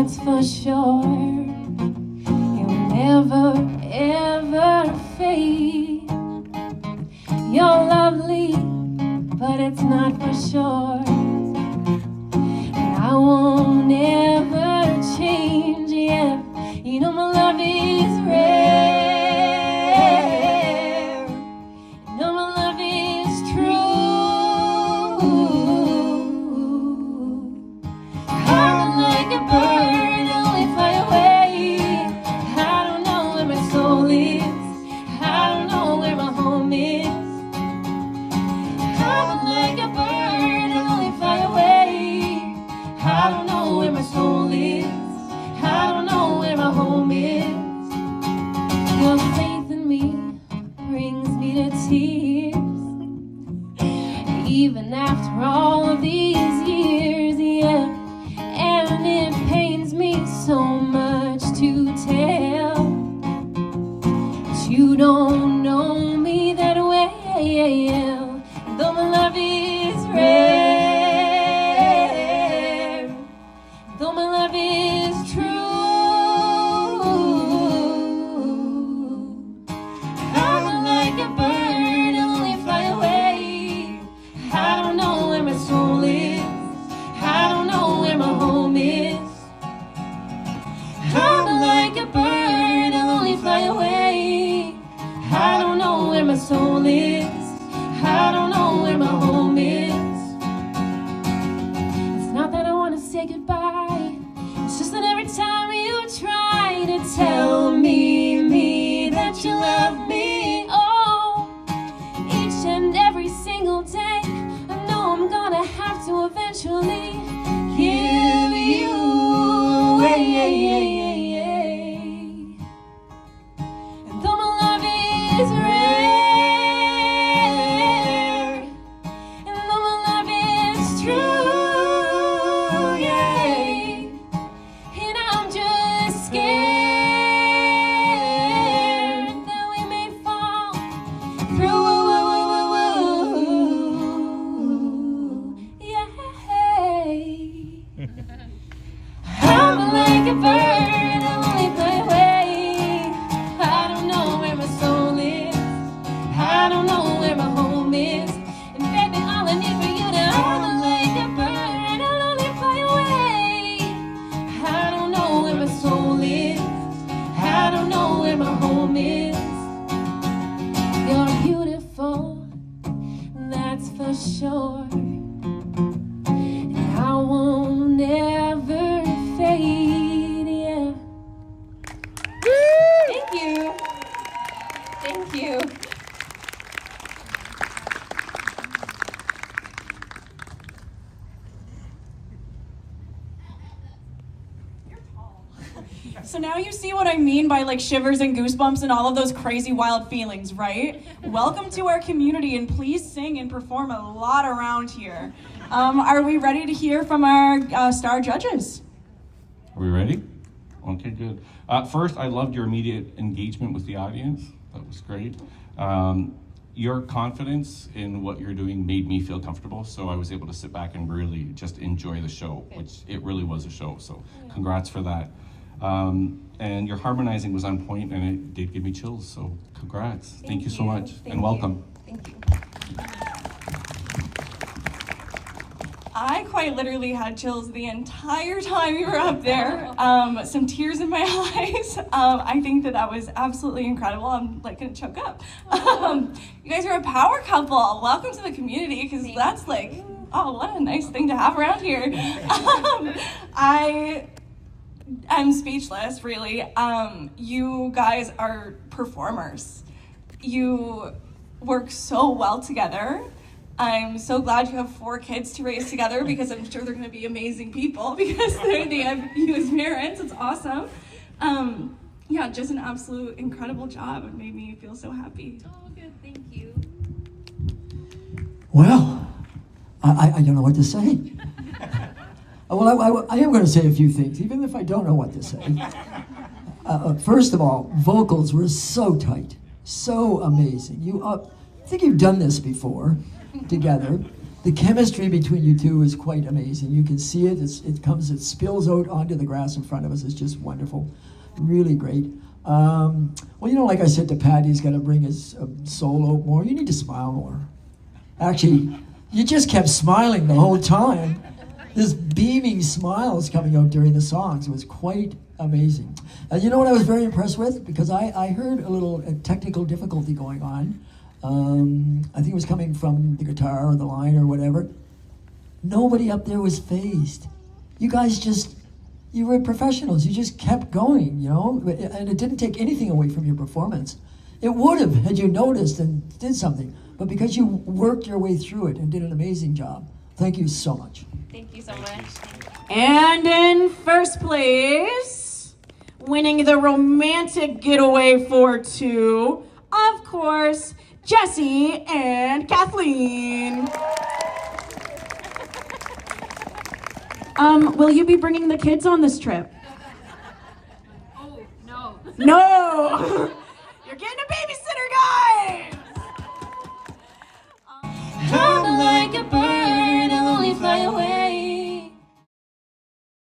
that's for sure. You'll never, ever fade. You're lovely, but it's not for sure. And I won't ever change, yeah. You know my love is rare. You know my love is true. I'm like a bird, only fly away. I don't know where my soul is. I don't know where my home is. I'm like a bird, only fly away. I don't know where my soul is. I don't know where my home is. Your faith in me brings me to tears. Even after all of these years, yeah. And it pains me so much to tell that you don't know me that well. Though my love is rare, though my love is true, I'm like a bird, only fly away. I don't know where my soul is. I don't know where my home is. I'm like a bird, only fly away. I don't know where my soul is. I don't know where my home is. It's not that I want to say goodbye. It's just that every time you try to tell me that you love me, oh, each and every single day, I know I'm gonna have to eventually give you away. And though my love is rare, and though my love is true, yeah, and I'm just scared that we may fall through, yeah. I'm like a bird, I only fly away. I don't know where my soul is. I don't know where my home is. And baby, all I need for you to I'm like a bird, I'll only fly away. I don't know where my soul is. I don't know where my home is. You're beautiful, that's for sure. And I won't ever fade, yeah. Thank you. Thank you. So now you see what I mean by like shivers and goosebumps and all of those crazy wild feelings, right? Welcome to our community, and please sing and perform a lot around here. Are we ready to hear from our star judges? Are we ready? Okay, good. First, I loved your immediate engagement with the audience. That was great. Your confidence in what you're doing made me feel comfortable, so I was able to sit back and really just enjoy the show, which it really was a show, so congrats for that. And your harmonizing was on point, and it did give me chills, so congrats. Thank you so much, and welcome. Thank you. I quite literally had chills the entire time you were up there. Some tears in my eyes. I think that was absolutely incredible. I'm like gonna choke up. You guys are a power couple. Welcome to the community, because that's like, oh, what a nice thing to have around here. I'm speechless, really. You guys are performers. You work so well together. I'm so glad you have 4 kids to raise together, because I'm sure they're going to be amazing people because they have you as parents. It's awesome. Yeah, just an absolute incredible job. It made me feel so happy. Oh, good. Thank you. Well, I don't know what to say. Well, I am going to say a few things, even if I don't know what to say. First of all, vocals were so tight, so amazing. I think you've done this before together. The chemistry between you two is quite amazing. You can see it. It spills out onto the grass in front of us. It's just wonderful. Really great. Well, like I said to Pat, he's got to bring his soul out more. You need to smile more. Actually, you just kept smiling the whole time. This beaming smiles coming out during the songs. It was quite amazing. And you know what I was very impressed with? Because I heard a little technical difficulty going on. I think it was coming from the guitar or the line or whatever. Nobody up there was fazed. You guys you were professionals. You just kept going, and it didn't take anything away from your performance. It would have had you noticed and did something, but because you worked your way through it and did an amazing job. Thank you so much. Thank you so much. And in first place, winning the romantic getaway for two, of course, Jesse and Kathleen. Will you be bringing the kids on this trip? Oh, no. No! You're getting a babysitter!